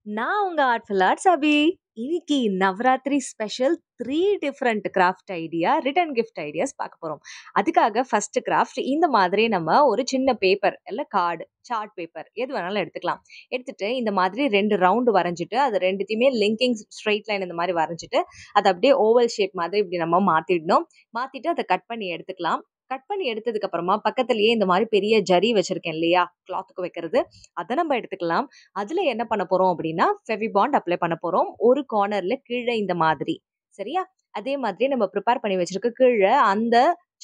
நான் உங்க artful arts Abhi. இன்னைக்கு Navaratri special 3 different craft idea, return gift ideas பார்க்க போறோம். அதுக்காக ஃபர்ஸ்ட் கிராஃப்ட் இந்த மாதிரி நம்ம ஒரு சின்ன பேப்பர் இல்ல கார்டு, சார்ட் பேப்பர் எது வேணாலும் எடுத்துக்கலாம். எடுத்துட்டு இந்த மாதிரி 2 ரவுண்ட் வரைஞ்சிட்டு, அது 2த்தையுமே லிங்கிங் ஸ்ட்ரெயிட் லைன் இந்த மாதிரி வரைஞ்சிட்டு, அத அப்படியே ஓவல் ஷேப் மாதிரி இப்படி நம்ம மாத்திடணும். மாத்திட்டு அத கட் பண்ணி எடுத்துக்கலாம். கட் பண்ணி எடுத்ததுக்கு அப்புறமா பக்கத்திலேயே இந்த மாதிரி பெரிய ஜரி வச்சிருக்கேன் இல்லையா? கிளாத்துக்கு வைக்கிறது. அத நம்ம எடுத்துக்கலாம். அதுல என்ன பண்ண போறோம் அப்படின்னா, ஃபெவிபாண்ட் அப்ளை பண்ண போறோம். ஒரு கார்னர்ல கீழ இந்த மாதிரி. சரியா? அதே மாதிரி நம்ம ப்ரிப்பேர் பண்ணி வச்சிருக்க கீழ அந்த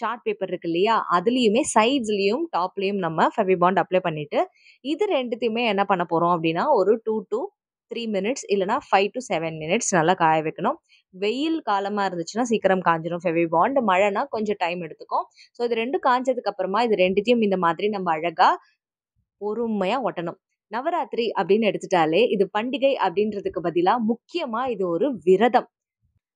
சார்ட் பேப்பர் இருக்கு இல்லையா? அதுலயுமே சைட்ஸ்லயும், டாப்லயும் நம்ம ஃபெவிபாண்ட் அப்ளை பண்ணிட்டு, இது 2த்தையுமே என்ன பண்ண போறோம் அப்படின்னா, ஒரு 2 to 3 மினிட்ஸ் இல்லன்னா 5 to 7 மினிட்ஸ் நல்லா காய வைக்கணும். வெயில் காலமா இருந்துச்சுன்னா சீக்கிரம் காஞ்சிரும் ஃபெவிபாண்ட். மழைனா கொஞ்சம் டைம் எடுத்துக்கும். ஸோ இது 2ம் காஞ்சதுக்கு அப்புறமா இது 2த்தையும் இந்த மாதிரி நம்ம அழகா பொறுமையா ஒட்டணும். நவராத்திரி அப்படின்னு எடுத்துட்டாலே, இது பண்டிகை அப்படின்றதுக்கு பதிலா முக்கியமா இது ஒரு விரதம்.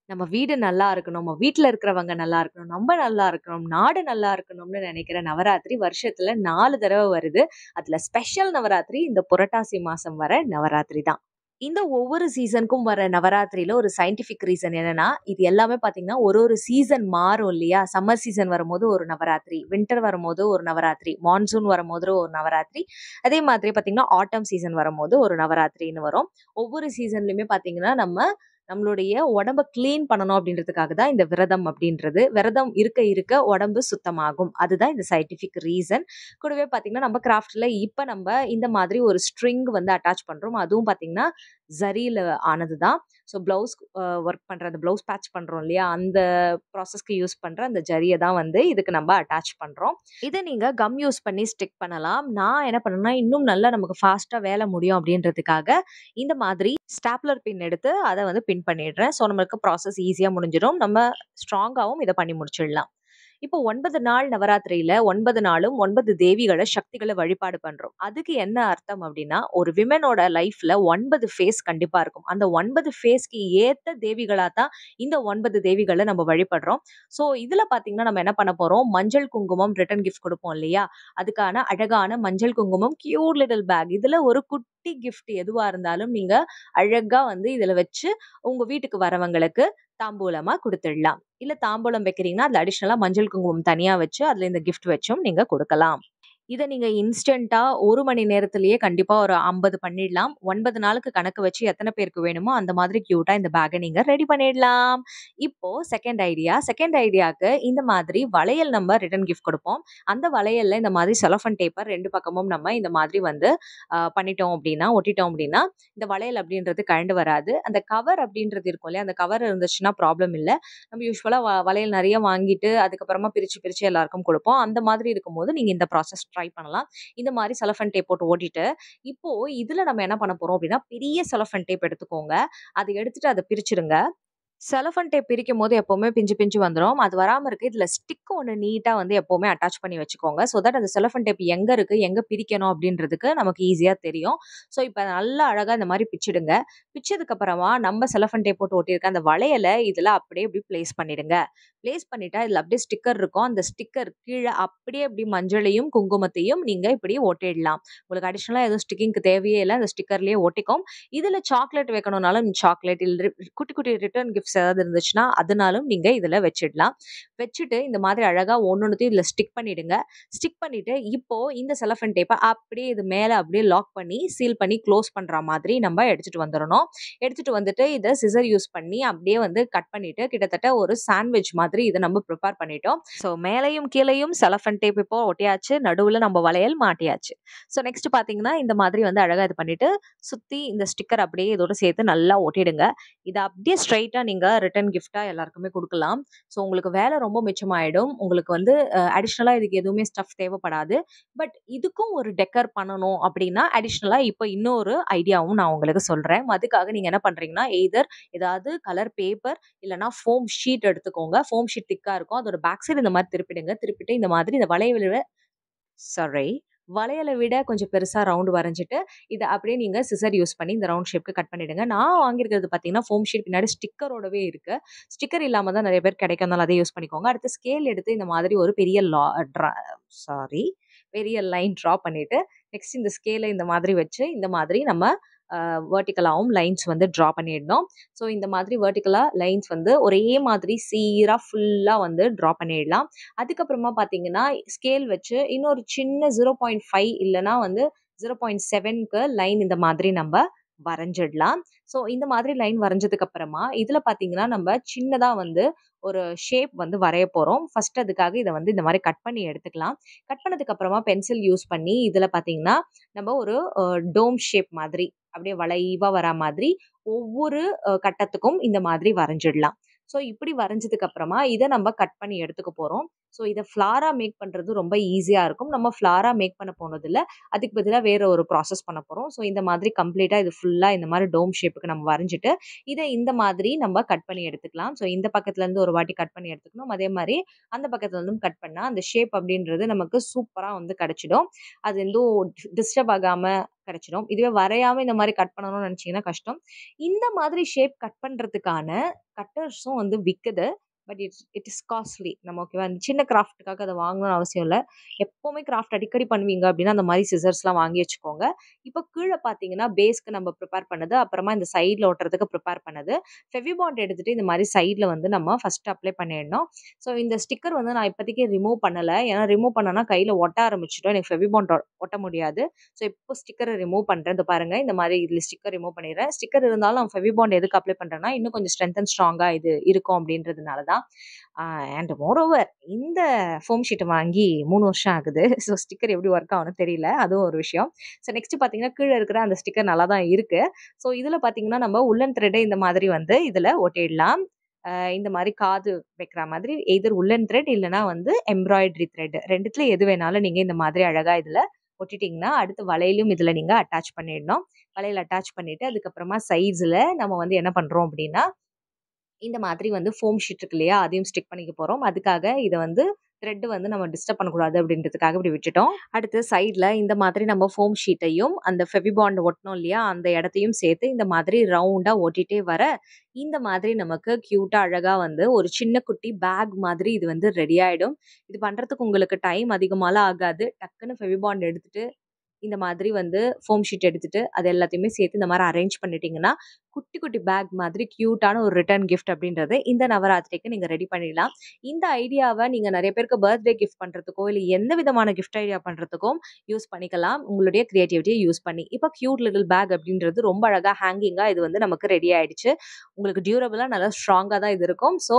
நம்ம வீடு நல்லா இருக்கணும், நம்ம வீட்ல இருக்கிறவங்க நல்லா இருக்கணும், நம்ம நல்லா இருக்கணும், நாடு நல்லா இருக்கணும்னு நினைக்கிற நவராத்திரி வருஷத்துல 4 தடவ வருது. அதுல ஸ்பெஷல் நவராத்திரி இந்த புரட்டாசி மாசம் வர நவராத்திரி தான். இந்த ஒவ்வொரு சீசனுக்கும் வர நவராத்திரியில ஒரு சயின்டிஃபிக் ரீசன் என்னன்னா, இது எல்லாமே பார்த்தீங்கன்னா, ஒரு ஒரு சீசன் மாறும் இல்லையா? சம்மர் சீசன் வரும்போது ஒரு நவராத்திரி, வின்டர் வரும்போது ஒரு நவராத்திரி, மான்சூன் வரும்போது ஒரு நவராத்திரி, அதே மாதிரி பார்த்தீங்கன்னா, ஆட்டம் சீசன் வரும்போது ஒரு நவராத்திரின்னு வரும். ஒவ்வொரு சீசன்லயுமே பார்த்தீங்கன்னா, நம்மளுடைய உடம்ப கிளீன் பண்ணணும் அப்படின்றதுக்காக தான் இந்த விரதம் அப்படின்றது. விரதம் இருக்க இருக்க உடம்பு சுத்தமாகும். அதுதான் இந்த சயின்டிஃபிக் ரீசன். கூடவே பார்த்தீங்கன்னா, நம்ம கிராஃப்ட்ல இப்ப நம்ப இந்த மாதிரி ஒரு ஸ்ட்ரிங் வந்து அட்டாச் பண்றோம். அதுவும் பார்த்தீங்கன்னா, ஜரியில ஆனது தான். ஸோ ப்ளவுஸ் ஒர்க் பண்ற அந்த ப்ளவுஸ் பேட்ச் பண்றோம் இல்லையா? அந்த ப்ராசஸ்க்கு யூஸ் பண்ற அந்த ஜரிய தான் வந்து இதுக்கு நம்ம அட்டாச் பண்றோம். இத நீங்க கம் யூஸ் பண்ணி ஸ்டிக் பண்ணலாம். நான் என்ன பண்ணேன்னா, இன்னும் நல்லா நமக்கு ஃபாஸ்ட்டா வேலை முடியும் அப்படின்றதுக்காக, இந்த மாதிரி ஸ்டாப்லர் பின் எடுத்து அத வந்து பின் பண்ணிடுறேன். ஸோ நம்மளுக்கு ப்ராசஸ் ஈஸியா முடிஞ்சிடும். நம்ம ஸ்ட்ராங்காவும் இத பண்ணி முடிச்சிடலாம். இப்போ 9 நாள் நவராத்திரியில 9 நாளும் 9 தேவிகள, சக்திகள வழிபாடு பண்றோம். அதுக்கு என்ன அர்த்தம் அப்டின்னா, ஒரு விமனோட லைஃப்ல 9 ஃபேஸ் கண்டிப்பா இருக்கும். அந்த 9 ஃபேஸ்க்கு ஏத்த தேவிகளா தான் இந்த 9 தேவிகள நம்ம வழிபடுறோம். ஸோ இதுல பார்த்தீங்கன்னா, நம்ம என்ன பண்ண போறோம், மஞ்சள் குங்குமம் ரிட்டர்ன் கிஃப்ட் குடுப்போம் இல்லையா? அதுக்கான அழகான மஞ்சள் குங்குமம் கியூட் லிட்டில் பேக். இதுல ஒரு குட்டி கிஃப்ட் எதுவா இருந்தாலும் நீங்க அழகா வந்து இதுல வச்சு உங்க வீட்டுக்கு வரவங்களுக்கு தாம்பூலமா குடுத்துடலாம். இல்ல தாம்பூலம் வைக்கிறீங்கன்னா, அதுல அடிஷனலா மஞ்சள் குங்குமம் தனியா வச்சு, அதுல இந்த கிஃப்ட் வச்சும் நீங்க குடுக்கலாம். இத நீங்க இன்ஸ்டன்ட்டா 1 மணி நேரத்திலேயே கண்டிப்பா ஒரு 50 பண்ணிடலாம். 9 நாளுக்கு கணக்கு வச்சு எத்தன பேருக்கு வேணுமோ, அந்த மாதிரி கியூட்டா இந்த பேக்க நீங்க ரெடி பண்ணிடலாம். இப்போ செகண்ட் ஐடியாக்கு இந்த மாதிரி வளையல் நம்ம ரிட்டர்ன் கிஃப்ட் குடுப்போம். அந்த வளையல்ல இந்த மாதிரி செலோஃபன் டேப்பர் 2 பக்கமும் நம்ம இந்த மாதிரி வந்து பண்ணிட்டோம் அப்டின்னா, ஒட்டிட்டோம் அப்டின்னா, இந்த வளையல் அப்டின்றது கழண்டு வராது. அந்த கவர் அப்டின்றது இருக்கும் இல்லையா? அந்த கவர் இருந்துச்சுன்னா ப்ராப்ளம் இல்ல. நம்ம யூசுவலா வளையல் நெறைய வாங்கிட்டு, அதுக்கப்புறமா பிரிச்சு, பிரிச்சு எல்லாருக்கும் குடுப்போம். அந்த மாதிரி இருக்கும்போது, நீங்க இந்த ப்ராசஸ் ட்ரை பண்ணலாம். இந்த மாரி செலோஃபேன் டேப் போட்டு ஒட்டிட்டு, இப்போ இதுல நம்ம என்ன பண்ண போறோம் அப்டின்னா, பெரிய செலோஃபேன் டேப் எடுத்துக்கோங்க. அத எடுத்துட்டு அத பிரிச்சுருங்க. செலோஃபேன் டேப் பிரிக்கும்போது எப்பவுமே பிஞ்சு பிஞ்சு வந்துரும். அது வராம இருக்க இதுல ஸ்டிக் ஒண்ணு நீட்டா வந்து எப்பவுமே அட்டாச் பண்ணி வச்சுக்கோங்க. ஸோ தட் அந்த செலோஃபேன் டேப் எங்க இருக்கு, எங்க பிரிக்கணும் அப்டின்றதுக்கு நமக்கு ஈஸியா தெரியும். ஸோ இப்ப நல்லா அழகா இந்த மாரி பிச்சிடுங்க. பிச்சதுக்கு அப்புறமா நம்ம செலோஃபேன் டேப் போட்டு ஒட்டியிருக்க அந்த வளையல இதுல அப்படியே இப்படி பிளேஸ் பண்ணிடுங்க. பிளேஸ் பண்ணிட்டா இதுல அப்படியே ஸ்டிக்கர் இருக்கும். அந்த ஸ்டிக்கர் கீழ அப்படியே இப்படி மஞ்சளையும், குங்குமத்தையும் நீங்க இப்படி ஒட்டிடலாம். உங்களுக்கு அடிஷனலா எதுவும் ஸ்டிக்கிங்க்கு தேவையே இல்ல. அந்த ஸ்டிக்கர்லயே ஒட்டிக்கும். இதுல சாக்லேட் வைக்கணும்னாலும் சாக்லேட் இல்ல குட்டி, குட்டி ரிட்டர்ன் கிஃப்ட்ஸ் ஏதாவது இருந்துச்சுன்னா, அதனாலும் நீங்க இதுல வச்சிடலாம். வச்சுட்டு இந்த மாதிரி அழகா ஒண்ணொண்ணுத்தையும் இதுல ஸ்டிக் பண்ணிடுங்க. ஸ்டிக் பண்ணிட்டு, இப்போ இந்த செலோஃபேன் டேப்ப அப்படியே இது மேல அப்படியே லாக் பண்ணி, சீல் பண்ணி க்ளோஸ் பண்ற மாதிரி நம்ம எடுத்துட்டு வந்துரணும். எடுத்துட்டு வந்துட்டு இத சிசர் யூஸ் பண்ணி அப்படியே வந்து கட் பண்ணிட்டு, கிட்டத்தட்ட ஒரு சாண்ட்விச் மாதிரி இத நம்ம ப்ரிப்பேர் பண்ணிட்டோம். ஸோ மேலயும் கீழயும் செலோஃபேன் டேப் இப்போ ஒட்டியாச்சு. நடுவுல நம்ம வளையல் மாட்டியாச்சு. ஸோ நெக்ஸ்ட் பார்த்தீங்கன்னா, இந்த மாதிரி வந்து அழகா இது பண்ணிட்டு, சுத்தி இந்த ஸ்டிக்கர் அப்படியே இதோட சேர்த்து நல்லா ஒட்டிடுங்க. இத அப்படியே ஸ்ட்ரெயிட்டா நீங்க ரிட்டர்ன் கிஃப்ட்டா எல்லாருக்குமே குடுக்கலாம். ஸோ உங்களுக்கு வேலை ரொம்ப மிச்சமாயிடும். உங்களுக்கு வந்து அடிஷனலா இதுக்கு எதுவுமே ஸ்டஃப் தேவைப்படாது. பட் இதுக்கும் ஒரு டெக்கர் பண்ணணும் அப்படின்னா, அடிஷனலா இப்ப இன்னொரு ஐடியாவும் நான் உங்களுக்கு சொல்றேன். அதுக்காக நீங்க என்ன பண்றீங்கன்னா, எய்தர் ஏதாவது கலர் பேப்பர் இல்லன்னா ஃபோம் ஷீட் எடுத்துக்கோங்க. ஃபோம் ஷீட் திக்கா இருக்கும். அதோட பேக் சைடு இந்த மாரி திருப்பிடுங்க. திருப்பிட்டு இந்த மாதிரி இந்த சாரி. வளையல விட கொஞ்சம் பெருசா ரவுண்ட் வரைஞ்சிட்டு, இத அப்படியே நீங்க சிசர் யூஸ் பண்ணி இந்த ரவுண்ட் ஷேப்க்கு கட் பண்ணிடுங்க. நான் வாங்கியிருக்கிறது பார்த்தீங்கன்னா, ஃபோம் ஷீட் பின்னாடி ஸ்டிக்கரோடவே இருக்கு. ஸ்டிக்கர் இல்லாம தான் நெறைய பேர் கிடைக்கும்னால அதே யூஸ் பண்ணிக்கோங்க. அடுத்து ஸ்கேல் எடுத்து இந்த மாதிரி ஒரு பெரிய சாரி பெரிய லைன் ட்ரா பண்ணிட்டு, நெக்ஸ்ட் இந்த ஸ்கேல இந்த மாதிரி வச்சு, இந்த மாதிரி நம்ம வெர்டிகலாவும் லைன்ஸ் வந்து ட்ரா பண்ணிடணும். ஸோ இந்த மாதிரி வெர்டிகலா லைன்ஸ் வந்து ஒரே மாதிரி சீரா ஃபுல்லா வந்து ட்ரா பண்ணிடலாம். அதுக்கப்புறமா பார்த்தீங்கன்னா, ஸ்கேல் வச்சு இன்னொரு சின்ன 0.5 இல்லன்னா வந்து 0.7க்கு லைன் இந்த மாதிரி நம்ப வரைஞ்சிடலாம். ஸோ இந்த மாதிரி லைன் வரைஞ்சதுக்கு அப்புறமா, இதுல பார்த்தீங்கன்னா, நம்ப சின்னதா வந்து ஒரு ஷேப் வந்து வரைய போறோம். ஃபர்ஸ்ட் அதுக்காக இத வந்து இந்த மாரி கட் பண்ணி எடுத்துக்கலாம். கட் பண்ணதுக்கு அப்புறமா பென்சில் யூஸ் பண்ணி, இதுல பார்த்தீங்கன்னா, நம்ப ஒரு டோம் ஷேப் மாதிரி, அப்படியே வளைவா வரா மாதிரி ஒவ்வொரு கட்டத்துக்கும் இந்த மாதிரி வரைஞ்சிடலாம். ஸோ இப்படி வரைஞ்சதுக்கு அப்புறமா, இத நம்ப கட் பண்ணி எடுத்துக்க போறோம். ஸோ இத ஃப்ளாரா மேக் பண்றது ரொம்ப ஈஸியா இருக்கும். நம்ம ஃப்ளாரா மேக் பண்ண போனதில்ல. அதுக்கு பதிலா வேற ஒரு ப்ராசஸ் பண்ண போறோம். ஸோ இந்த மாதிரி கம்ப்ளீட்டா இது ஃபுல்லா இந்த மாரி டோம் ஷேப்புக்கு நம்ம வரைஞ்சுட்டு, இத இந்த மாதிரி நம்ம கட் பண்ணி எடுத்துக்கலாம். ஸோ இந்த பக்கத்துல இருந்து ஒரு வாட்டி கட் பண்ணி எடுத்துக்கணும். அதே மாரி அந்த பக்கத்துல இருந்தும் கட் பண்ணா, அந்த ஷேப் அப்படின்றது நமக்கு சூப்பரா வந்து கிடைச்சிடும். அது எதுவும் டிஸ்டர்ப் ஆகாம கிடைச்சிடும். இதுவே வரையாம இந்த மாரி கட் பண்ணணும்னு நினைச்சீங்கன்னா கஷ்டம். இந்த மாதிரி ஷேப் கட் பண்றதுக்கான கட்டர்ஸும் வந்து விக்குது. But it is costly. நம்ம ஓகேவா? இந்த சின்ன கிராஃப்ட்டுக்காக அத வாங்கணும்னு அவசியம் இல்ல. எப்பவுமே கிராஃப்ட் அடிக்கடி பண்ணுவீங்க அப்படின்னா, அந்த மாரி சிசர்ஸ்லாம் வாங்கி வச்சுக்கோங்க. இப்போ கீழ பார்த்தீங்கன்னா, பேஸ்க்கு நம்ம ப்ரிப்பேர் பண்ணது, அப்புறமா இந்த சைட்ல ஒட்டுறதுக்கு ப்ரிப்பேர் பண்ணது. ஃபெவிபாண்ட் எடுத்துட்டு இந்த மாரி சைட்ல வந்து நம்ம ஃபர்ஸ்ட் அப்ளை பண்ணிடணும். ஸோ இந்த ஸ்டிக்கர் வந்து நான் இப்போதைக்கு ரிமூவ் பண்ணல. ஏன்னா ரிமூவ் பண்ணேன்னா கையில ஒட்ட ஆரம்பிச்சுடும். எனக்கு ஃபெவிபாண்ட் ஒட்ட முடியாது. ஸோ இப்போ ஸ்டிக்கர ரிமூவ் பண்றேன். இதோ பாருங்க. இந்த மாரி இதுல ஸ்டிக்கர் ரிமூவ் பண்ணிடுறேன். ஸ்டிக்கர் இருந்தாலும் நான் ஃபெவிபாண்ட் எதுக்கு அப்ளை பண்றேன்னா, இன்னும் கொஞ்சம் ஸ்ட்ரென்த் அண்ட் ஸ்ட்ராங்கா இது இருக்கும் அப்படின்றதுனால தான். அண்ட் மோரோவர் இந்த ஃபோம் ஷீட்ட வாங்கி 3 வருஷம் ஆகுது. ஸோ ஸ்டிக்கர் எப்படி ஒர்க் ஆகும்னு தெரியல. அதுவும் ஒரு விஷயம். ஸோ நெக்ஸ்ட் பார்த்தீங்கன்னா, கீழ இருக்கிற அந்த ஸ்டிக்கர் நல்லா தான் இருக்கு. ஸோ இதுல பார்த்தீங்கன்னா, நம்ம உல்லன் த்ரெட்ட இந்த மாதிரி வந்து இதுல ஒட்டிடலாம். இந்த மாரி காது வைக்கிற மாதிரி எய்தர் உல்லன் த்ரெட் இல்லன்னா வந்து எம்ப்ராய்டரி த்ரெட் 2த்துல எது வேணாலும் நீங்க இந்த மாதிரி அழகா இதுல ஒட்டிட்டீங்கன்னா, அடுத்து வளையலும் இதுல நீங்க அட்டாச் பண்ணிடணும். வளையல் அட்டாச் பண்ணிட்டு, அதுக்கப்புறமா சைட்ஸ்ல நம்ம வந்து என்ன பண்றோம் அப்படின்னா, இந்த மாதிரி வந்து ஃபோம் ஷீட் இருக்கு இல்லையா? அதையும் ஸ்டிக் பண்ணிக்க போறோம். அதுக்காக இத வந்து த்ரெட் வந்து நம்ம டிஸ்டர்ப் பண்ணக்கூடாது அப்படின்றதுக்காக இப்படி விட்டுட்டோம். அடுத்து சைட்ல இந்த மாதிரி நம்ம ஃபோம் ஷீட்டையும், அந்த ஃபெவிபாண்ட் ஒட்டினோம் இல்லையா? அந்த இடத்தையும் சேர்த்து இந்த மாதிரி ரவுண்டா ஒட்டிட்டே வர, இந்த மாதிரி நமக்கு கியூட்டா அழகா வந்து ஒரு சின்ன குட்டி பேக் மாதிரி இது வந்து ரெடி ஆயிடும். இது பண்றதுக்கு உங்களுக்கு டைம் அதிகமாலாம் ஆகாது. டக்குன்னு ஃபெவிபாண்ட் எடுத்துட்டு இந்த மாதிரி வந்து ஃபோம் ஷீட் எடுத்துட்டு, அது எல்லாத்தையுமே சேர்த்து இந்த மாரி அரேஞ்ச் பண்ணிட்டீங்கன்னா, குட்டி, குட்டி பேக் மாதிரி கியூட்டான ஒரு ரிட்டர்ன் கிஃப்ட் அப்படின்றது இந்த நவராத்திரிக்கு நீங்க ரெடி பண்ணிடலாம். இந்த ஐடியாவ நீங்க நெறைய பேருக்கு பர்த்டே கிஃப்ட் பண்றதுக்கோ, இல்ல எந்த விதமான கிஃப்ட் ஐடியா பண்றதுக்கும் யூஸ் பண்ணிக்கலாம். உங்களுடைய கிரியேட்டிவிட்டிய யூஸ் பண்ணி. இப்ப கியூட் லிட்டில் பேக் அப்படின்றது ரொம்ப அழகா ஹேங்கிங்கா இது வந்து நமக்கு ரெடி ஆயிடுச்சு. உங்களுக்கு டியூரபிளா நல்லா ஸ்ட்ராங்கா தான் இது இருக்கும். ஸோ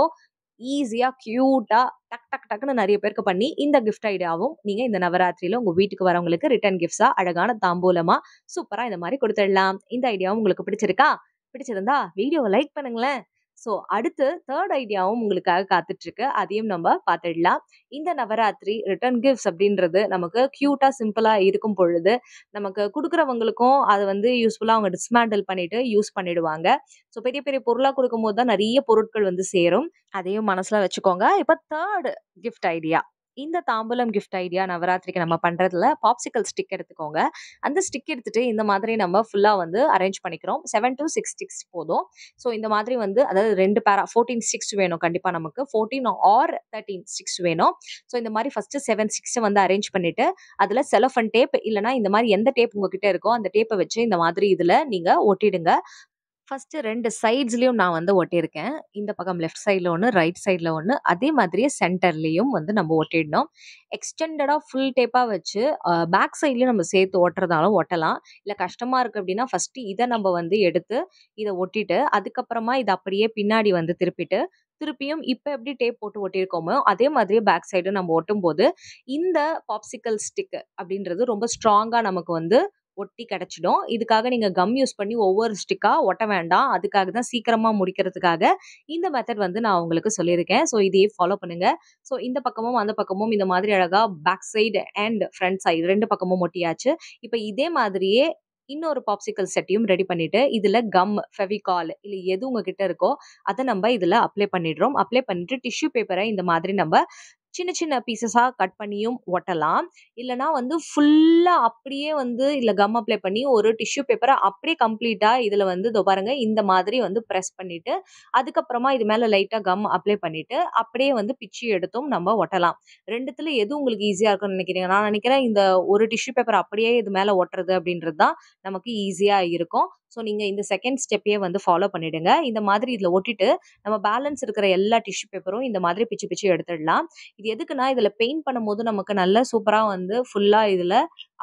ஈஸியா, கியூட்டா டக் டக் டக்குன்னு நெறைய பேருக்கு பண்ணி, இந்த கிஃப்ட் ஐடியாவும் நீங்க இந்த நவராத்திரியில உங்க வீட்டுக்கு வரவங்களுக்கு ரிட்டர்ன் கிஃப்ட்ஸா அழகான தாம்பூலமா சூப்பரா இந்த மாரி குடுத்துடலாம். இந்த ஐடியாவும் உங்களுக்கு பிடிச்சிருக்கா? பிடிச்சிருந்தா வீடியோவ லைக் பண்ணுங்களேன். ஸோ அடுத்து 3 ஐடியாவும் உங்களுக்காக காத்துட்டு இருக்கு. அதையும் நம்ம பார்த்துடலாம். இந்த நவராத்திரி ரிட்டர்ன் கிஃப்ட்ஸ் அப்படின்றது நமக்கு கியூட்டா, சிம்பிளா இருக்கும் பொழுது, நமக்கு குடுக்குறவங்களுக்கும் அது வந்து யூஸ்ஃபுல்லா அவங்க டிஸ்மேண்டில் பண்ணிட்டு யூஸ் பண்ணிடுவாங்க. ஸோ பெரிய பெரிய பொருளா குடுக்கும்போது தான் நெறைய பொருட்கள் வந்து சேரும். அதையும் மனசுல வச்சுக்கோங்க. இப்ப 3 கிஃப்ட் ஐடியா. இந்த தாம்பூலம் கிஃப்ட் ஐடியா நவராத்திரிக்கு நம்ம பண்றதுல பாப்சிக்கல் ஸ்டிக் எடுத்துக்கோங்க. அந்த ஸ்டிக் எடுத்துட்டு இந்த மாதிரி நம்ம ஃபுல்லா வந்து அரேஞ்ச் பண்ணிக்கிறோம். 7 to 6 ஸ்டிக்ஸ் போதும். ஸோ இந்த மாதிரி வந்து அதாவது 2 பேரா 14 ஸ்டிக்ஸ் வேணும் கண்டிப்பா நமக்கு. 14 ஆர் 13 ஸ்டிக்ஸ் வேணும். ஸோ இந்த மாரி ஃபர்ஸ்ட் 7 ஸ்டிக்ஸ வந்து அரேஞ்ச் பண்ணிட்டு, அதுல செலோஃபன் டேப் இல்லன்னா இந்த மாரி எந்த டேப் உங்ககிட்ட இருக்கோ, அந்த டேப்ப வச்சு இந்த மாதிரி இதுல நீங்க ஒட்டிடுங்க. ஃபர்ஸ்ட் 2 சைட்ஸ்லயும் நான் வந்து ஒட்டியிருக்கேன். இந்த பக்கம் லெஃப்ட் சைட்ல ஒண்ணு, ரைட் சைட்ல ஒண்ணு. அதே மாதிரியே சென்டர்லயும் வந்து நம்ம ஒட்டிடணும். எக்ஸ்டெண்டடா ஃபுல் டேப்பா வச்சு பேக் சைட்லயும் நம்ம சேர்த்து ஒட்டுறதாலும் ஒட்டலாம். இல்ல கஷ்டமா இருக்கு அப்டின்னா, ஃபர்ஸ்ட் இத நம்ம வந்து எடுத்து இத ஒட்டிட்டு, அதுக்கப்புறமா இத அப்படியே பின்னாடி வந்து திருப்பிட்டு, திருப்பியும் இப்ப எப்படி டேப் போட்டு ஒட்டியிருக்கோமோ, அதே மாதிரியே பேக் சைடும் நம்ம ஒட்டும்போது, இந்த பாப்சிக்கல் ஸ்டிக் அப்படின்றது ரொம்ப ஸ்ட்ராங்கா நமக்கு வந்து ஒட்டி கிடைச்சிடும். இதுக்காக நீங்க கம் யூஸ் பண்ணி ஒவ்வொரு ஸ்டிக்கா ஒட்ட வேண்டாம். அதுக்காக தான் சீக்கிரமா முடிக்கிறதுக்காக இந்த மெத்தட் வந்து நான் உங்களுக்கு சொல்லியிருக்கேன். ஸோ இதையே ஃபாலோ பண்ணுங்க. ஸோ இந்த பக்கமும், அந்த பக்கமும் இந்த மாதிரி அழகா back side and front side 2 பக்கமும் ஒட்டியாச்சு. இப்ப இதே மாதிரியே இன்னொரு பாப்சிக்கல் செட்டையும் ரெடி பண்ணிட்டு, இதுல கம், ஃபெவிகால் இல்ல எது உங்ககிட்ட இருக்கோ, அத நம்ப இதுல அப்ளை பண்ணிடுறோம். அப்ளை பண்ணிட்டு டிஷ்யூ பேப்பர இந்த மாதிரி நம்ப சின்ன சின்ன பீசஸா கட் பண்ணியும் ஒட்டலாம். இல்லனா வந்து ஃபுல்லா அப்படியே வந்து இல்ல கம் அப்ளை பண்ணி ஒரு டிஷ்யூ பேப்பர அப்படியே கம்ப்ளீட்டா இதுல வந்து இதோ பாருங்க இந்த மாதிரி வந்து பிரஸ் பண்ணிட்டு, அதுக்கப்புறமா இது மேல லைட்டா கம் அப்ளை பண்ணிட்டு, அப்படியே வந்து பிச்சு எடுத்தும் நம்ம ஒட்டலாம். 2த்துல எது உங்களுக்கு ஈஸியா இருக்கும்னு நினைக்கிறீங்க? நான் நினைக்கிறேன் இந்த ஒரு டிஷ்யூ பேப்பர் அப்படியே இது மேல ஒட்டுறது அப்படின்றது தான் நமக்கு ஈஸியா இருக்கும். ஸோ நீங்க இந்த செகண்ட் ஸ்டெப்பயே வந்து ஃபாலோ பண்ணிடுங்க. இந்த மாதிரி இதுல ஒட்டிட்டு, நம்ம பேலன்ஸ் இருக்கிற எல்லா டிஷ்யூ பேப்பரும் இந்த மாதிரி பிச்சு பிச்சு எடுத்துடலாம். இது எதுக்குன்னா, இதுல பெயிண்ட் பண்ணும்போது நமக்கு நல்ல சூப்பரா வந்து ஃபுல்லா இதுல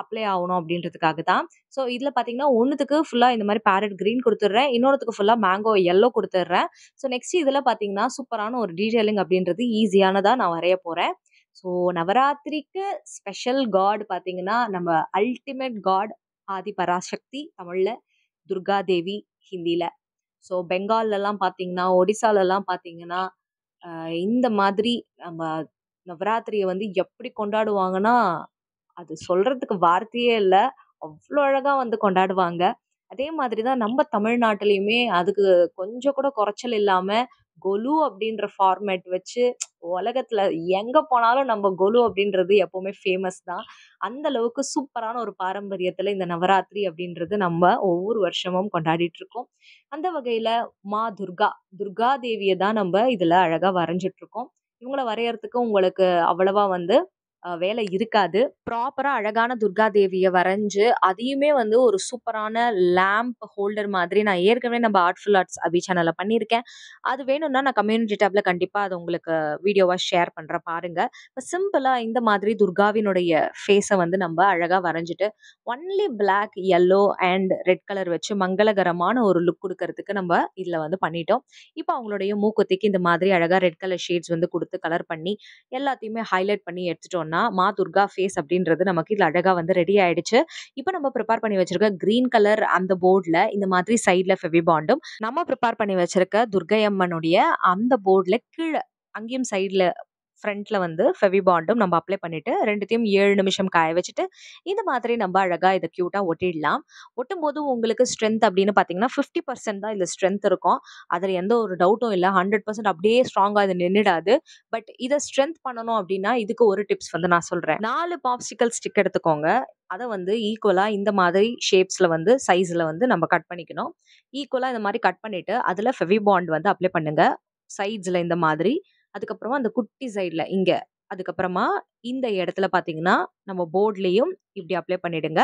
அப்ளை ஆவணும் அப்படின்றதுக்காக தான். ஸோ இதுல பார்த்தீங்கன்னா, ஒண்ணுத்துக்கு ஃபுல்லா இந்த மாரி பேரட் கிரீன் குடுத்துடுறேன். இன்னொன்னுத்துக்கு ஃபுல்லா மேங்கோ எல்லோ குடுத்துடுறேன். ஸோ நெக்ஸ்ட் இதுல பார்த்தீங்கன்னா, சூப்பரான ஒரு டீட்டெயிலிங் அப்படின்றது ஈஸியானதா நான் வரைய போறேன். ஸோ நவராத்திரிக்கு ஸ்பெஷல் காட் பார்த்தீங்கன்னா, நம்ம அல்டிமேட் காட் ஆதி பராசக்தி தமிழ்ல, துர்கா தேவி ஹிந்தில. ஸோ பெங்கால்லலாம் பார்த்தீங்கன்னா, ஒடிசாலலாம் பார்த்தீங்கன்னா, இந்த மாதிரி நம்ம நவராத்திரிய வந்து எப்படி கொண்டாடுவாங்கன்னா, அது சொல்றதுக்கு வார்த்தையே இல்ல. அவ்ளோ அழகா வந்து கொண்டாடுவாங்க. அதே மாதிரி தான் நம்ம தமிழ்நாட்டிலயுமே அதுக்கு கொஞ்சம் கூட குறைச்சல் இல்லாம, கொலு அப்படின்ற ஃபார்மேட் வச்சு உலகத்துல எங்க போனாலும் நம்ம கொலு அப்படின்றது எப்பவுமே ஃபேமஸ் தான். அந்த அளவுக்கு சூப்பரான ஒரு பாரம்பரியத்துல இந்த நவராத்திரி அப்படின்றது நம்ம ஒவ்வொரு வருஷமும் கொண்டாடிட்டு இருக்கோம். அந்த வகையில துர்கா, துர்கா தேவிய தான் நம்ப இதுல அழகா வரைஞ்சுட்டு இருக்கோம். இவங்கள வரையறதுக்கு உங்களுக்கு அவ்வளவா வந்து வேலை இருக்காது. ப்ராப்பரா அழகான துர்கா தேவிய வரைஞ்சு, அதையுமே வந்து ஒரு சூப்பரான லேம்ப் ஹோல்டர் மாதிரி நான் ஏற்கனவே நம்ம ஆர்ட்ஃபுல் ஆர்ட்ஸ் அபி சேனல்ல பண்ணியிருக்கேன். அது வேணும்னா நான் கம்யூனிட்டி டேப்ல கண்டிப்பா அது உங்களுக்கு வீடியோவா ஷேர் பண்றேன் பாருங்க. இப்ப சிம்பிளா இந்த மாதிரி துர்காவினுடைய ஃபேஸ வந்து நம்ம அழகா வரைஞ்சுட்டு, only black, yellow and red colour வச்சு மங்களகரமான ஒரு லுக் குடுக்கறதுக்கு நம்ம இதுல வந்து பண்ணிட்டோம். இப்ப அவங்களுடைய மூக்குத்திக்கு இந்த மாதிரி அழகா ரெட் கலர் ஷேட்ஸ் வந்து குடுத்து கலர் பண்ணி, எல்லாத்தையுமே ஹைலைட் பண்ணி எடுத்துட்டோம்னா, துர்கா ஃபேஸ் அப்படின்றது நமக்கு இதுல அழகா வந்து ரெடி ஆயிடுச்சு. இப்ப நம்ம பிரிப்பேர் பண்ணி வச்சிருக்க கிரீன் கலர் அந்த போர்ட்ல இந்த மாதிரி சைடுல ஃபெவிபாண்டும், நம்ம பிரிப்பேர் பண்ணி வச்சிருக்க துர்க்கை அம்மனுடைய அந்த போர்ட்ல கீழ அங்கேயும் சைடுல ஃப்ரண்ட்ல வந்து ஃபெவிபாண்டும் நம்ம அப்ளை பண்ணிட்டு 2த்தையும் 7 நிமிஷம் காய வச்சுட்டு, இந்த மாதிரி நம்ம அழகா இத கியூட்டா ஒட்டிடலாம். ஒட்டும்போது உங்களுக்கு ஸ்ட்ரென்த் அப்படின்னு பார்த்தீங்கன்னா, 50% தான் இதுல ஸ்ட்ரென்த் இருக்கும். அதுல எந்த ஒரு டவுட்டும் இல்ல. 100% அப்படியே ஸ்ட்ராங்கா இது நின்னுடாது. பட் இத ஸ்ட்ரென்த் பண்ணணும் அப்படின்னா, இதுக்கு ஒரு டிப்ஸ் வந்து நான் சொல்றேன். 4 பாப்சிகல் ஸ்டிக் எடுத்துக்கோங்க. அத வந்து ஈக்குவலா இந்த மாதிரி ஷேப்ஸ்ல வந்து சைஸ்ல வந்து நம்ம கட் பண்ணிக்கணும். ஈக்குவலா இந்த மாரி கட் பண்ணிட்டு, அதுல ஃபெவிபாண்ட் வந்து அப்ளை பண்ணுங்க. சைட்ஸ்ல இந்த மாதிரி. அதுக்கப்புறமா அந்த குட்டி சைடுல இங்க. அதுக்கப்புறமா இந்த இடத்துல பார்த்தீங்கன்னா, நம்ம போர்ட்லயும் இப்படி அப்ளை பண்ணிடுங்க.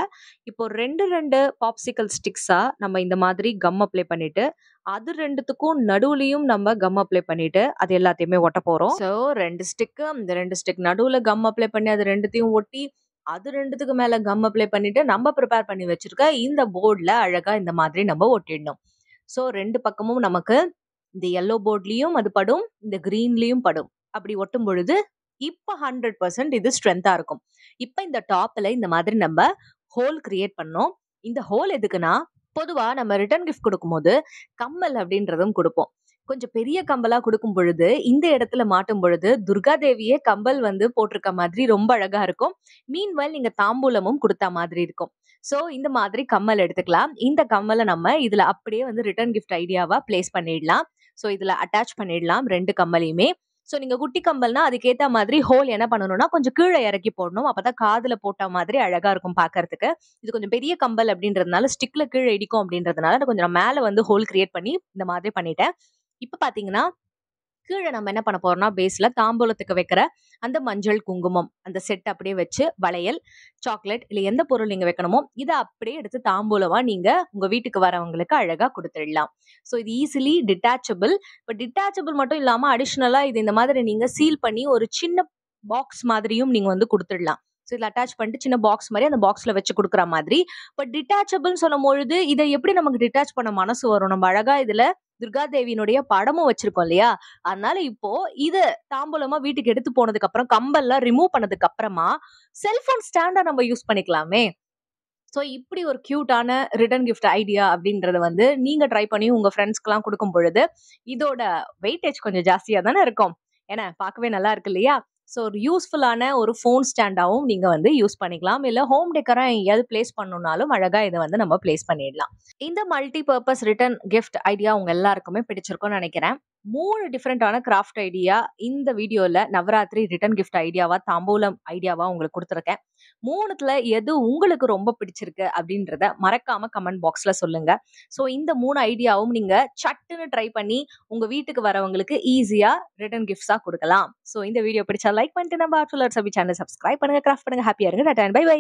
இப்போ 2, 2 பாப்சிகல் ஸ்டிக்ஸா நம்ம இந்த மாதிரி கம் அப்ளை பண்ணிட்டு, அது 2த்துக்கும் நடுவுலயும் நம்ம கம் அப்ளை பண்ணிட்டு, அது எல்லாத்தையுமே ஒட்டப் போறோம். ஸோ 2 ஸ்டிக்கு, இந்த 2 ஸ்டிக் நடுவுல கம் அப்ளை பண்ணி அது 2த்தையும் ஒட்டி, அது 2த்துக்கு மேல கம் அப்ளை பண்ணிட்டு, நம்ம பிரிப்பேர் பண்ணி வச்சிருக்க இந்த போர்ட்ல அழகா இந்த மாதிரி நம்ம ஒட்டிடணும். ஸோ 2 பக்கமும் நமக்கு இந்த எல்லோ போர்ட்லயும் அது படும். இந்த கிரீன்லயும் படும். அப்படி ஒட்டும் பொழுது, இப்ப 100% இது ஸ்ட்ரென்த்தா இருக்கும். இப்ப இந்த டாப்ல இந்த மாதிரி நம்ம ஹோல் கிரியேட் பண்ணோம். இந்த ஹோல் எதுக்குன்னா, பொதுவா நம்ம ரிட்டர்ன் கிஃப்ட் குடுக்கும்போது, கம்மல் அப்படின்றதும் குடுப்போம். கொஞ்சம் பெரிய கம்பலா குடுக்கும் பொழுது, இந்த இடத்துல மாட்டும் பொழுது, துர்கா தேவியே கம்பல் வந்து போட்டிருக்க மாதிரி ரொம்ப அழகா இருக்கும். மீன்வைல் நீங்க தாம்பூலமும் குடுத்தா மாதிரி இருக்கும். சோ இந்த மாதிரி கம்மல் எடுத்துக்கலாம். இந்த கம்மல நம்ம இதுல அப்படியே வந்து ரிட்டர்ன் கிஃப்ட் ஐடியாவா பிளேஸ் பண்ணிடலாம். சோ இதுல அட்டாச் பண்ணிடலாம் 2 கம்மலையுமே. சோ நீங்க குட்டி கம்பல்னா அதுக்கேத்த மாதிரி ஹோல் என்ன பண்ணணும்னா கொஞ்சம் கீழ இறக்கி போடணும். அப்பதான் காதுல போட்ட மாதிரி அழகா இருக்கும் பார்க்கறதுக்கு. இது கொஞ்சம் பெரிய கம்பல் அப்படின்றதுனால ஸ்டிக்ல கீழ இடிக்கும் அப்படின்றதுனால நான் கொஞ்சம் மேல வந்து ஹோல் கிரியேட் பண்ணி இந்த மாதிரி பண்ணிட்டேன். இப்ப பாத்தீங்கன்னா, கீழ நம்ம என்ன பண்ண போறோம்னா, பேஸ்ல தாம்பூலத்துக்கு வைக்கிற அந்த மஞ்சள், குங்குமம் அந்த செட் அப்படியே வச்சு, வளையல், சாக்லேட் இல்ல எந்த பொருள் நீங்க வைக்கணுமோ, இத அப்படியே எடுத்து தாம்பூலமா நீங்க உங்க வீட்டுக்கு வரவங்களுக்கு அழகா குடுத்துடலாம். ஸோ இது ஈஸிலி டிட்டாச்சபிள். இப்ப டிட்டாச்சபிள் மட்டும் இல்லாம அடிஷனலா இது இந்த மாதிரி நீங்க சீல் பண்ணி ஒரு சின்ன பாக்ஸ் மாதிரியும் நீங்க வந்து குடுத்துடலாம். ஸோ இதுல அட்டாச் பண்ணிட்டு சின்ன பாக்ஸ் மாரி அந்த பாக்ஸ்ல வச்சு குடுக்குற மாதிரி. பட் டிட்டாச்சபிள்ன்னு சொல்லும்பொழுது, இத எப்படி நமக்கு டிட்டாச் பண்ண மனசு வரும்? நம்ம அழகா இதுல துர்கா தேவியினுடைய படமும் வச்சிருக்கோம் இல்லையா? அதனால இப்போ இத தாம்பூலமா வீட்டுக்கு எடுத்து போனதுக்கு அப்புறம் கம்பல்லாம் ரிமூவ் பண்ணதுக்கு அப்புறமா செல்போன் ஸ்டாண்டா நம்ம யூஸ் பண்ணிக்கலாமே. சோ இப்படி ஒரு கியூட்டான ரிட்டர்ன் கிஃப்ட் ஐடியா அப்படின்றத வந்து நீங்க ட்ரை பண்ணி உங்க ஃப்ரெண்ட்ஸ்க்குலாம் குடுக்கும் பொழுது, இதோட வெயிட்டேஜ் கொஞ்சம் ஜாஸ்தியா தானே இருக்கும். ஏன்னா பார்க்கவே நல்லா இருக்கு இல்லையா? சோ ஒரு யூஸ்ஃபுல்லான ஒரு ஃபோன் ஸ்டாண்டாவும் நீங்க வந்து யூஸ் பண்ணிக்கலாம். இல்ல ஹோம் டெக்கரா எங்கேயாவது பிளேஸ் பண்ணணும்னாலும் அழகா இத வந்து நம்ம பிளேஸ் பண்ணிடலாம். இந்த multi purpose return gift idea உங்க எல்லாருக்குமே பிடிச்சிருக்கும்னு நினைக்கிறேன். 3 டிஃபரெண்டான கிராஃப்ட் ஐடியா இந்த வீடியோல நவராத்திரி ரிட்டர்ன் கிஃப்ட் ஐடியாவா, தாம்பூலம் ஐடியாவா உங்களுக்கு குடுத்துருக்கேன். 3த்துல எது உங்களுக்கு ரொம்ப பிடிச்சிருக்கு அப்படின்றத மறக்காம கமெண்ட் பாக்ஸ்ல சொல்லுங்க. ஸோ இந்த 3 ஐடியாவும் நீங்க சட்டுன்னு ட்ரை பண்ணி உங்க வீட்டுக்கு வரவங்களுக்கு ஈஸியா ரிட்டர்ன் கிஃப்ட்ஸா குடுக்கலாம். ஸோ இந்த வீடியோ பிடிச்சா லைக் பண்ணிட்டு நம்ம ஆர்ட்ஃபுல் ஆர்ட் சபி சேனல் சப்ஸ்கிரைப் பண்ணுங்க, கிராஃப்ட் பண்ணுங்க, ஹேப்பியா இருங்க. Tata and bye by.